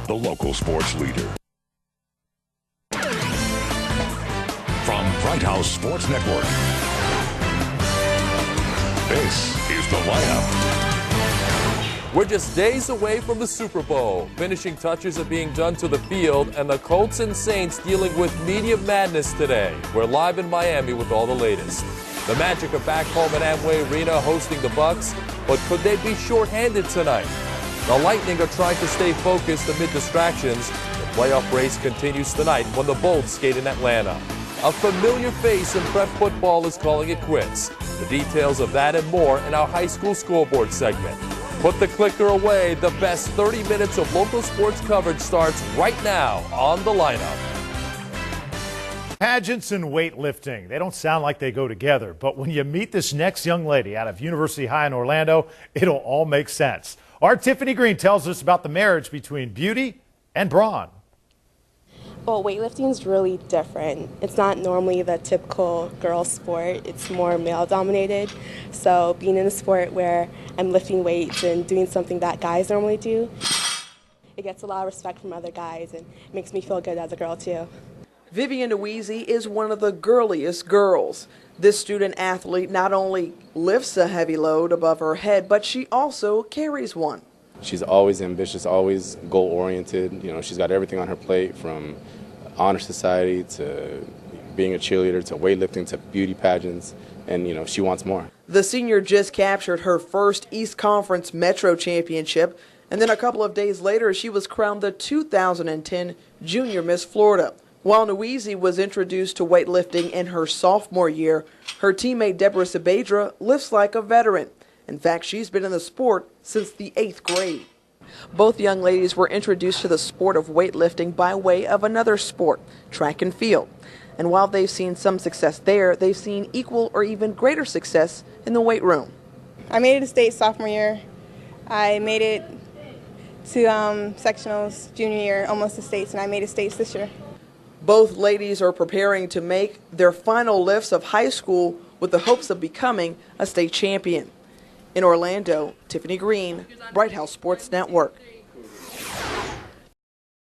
the local sports leader. From Bright House Sports Network, this is The Lineup. We're just days away from the Super Bowl. Finishing touches are being done to the field, and the Colts and Saints dealing with media madness today. We're live in Miami with all the latest. The Magic are back home at Amway Arena hosting the Bucks, but could they be shorthanded tonight? The Lightning are trying to stay focused amid distractions. The playoff race continues tonight when the Bolts skate in Atlanta. A familiar face in prep football is calling it quits. The details of that and more in our high school scoreboard segment. Put the clicker away. The best 30 minutes of local sports coverage starts right now on The Lineup. Pageants and weightlifting, they don't sound like they go together, but when you meet this next young lady out of University High in Orlando, it'll all make sense. Our Tiffany Green tells us about the marriage between beauty and brawn. Well, weightlifting is really different. It's not normally the typical girl sport. It's more male-dominated. So being in a sport where I'm lifting weights and doing something that guys normally do, it gets a lot of respect from other guys and makes me feel good as a girl, too. Vivian Deweezy is one of the girliest girls. This student athlete not only lifts a heavy load above her head, but she also carries one. She's always ambitious, always goal-oriented. You know, she's got everything on her plate, from honor society to being a cheerleader to weightlifting to beauty pageants, and you know, she wants more. The senior just captured her first East Conference Metro Championship, and then a couple of days later she was crowned the 2010 Junior Miss Florida. While Deweezy was introduced to weightlifting in her sophomore year, her teammate Deborah lifts like a veteran. In fact, she's been in the sport since the 8th grade. Both young ladies were introduced to the sport of weightlifting by way of another sport, track and field. And while they've seen some success there, they've seen equal or even greater success in the weight room. I made it to state sophomore year. I made it to sectionals junior year, almost to states, and I made it states this year. Both ladies are preparing to make their final lifts of high school with the hopes of becoming a state champion. In Orlando, Tiffany Green, Bright House Sports Network.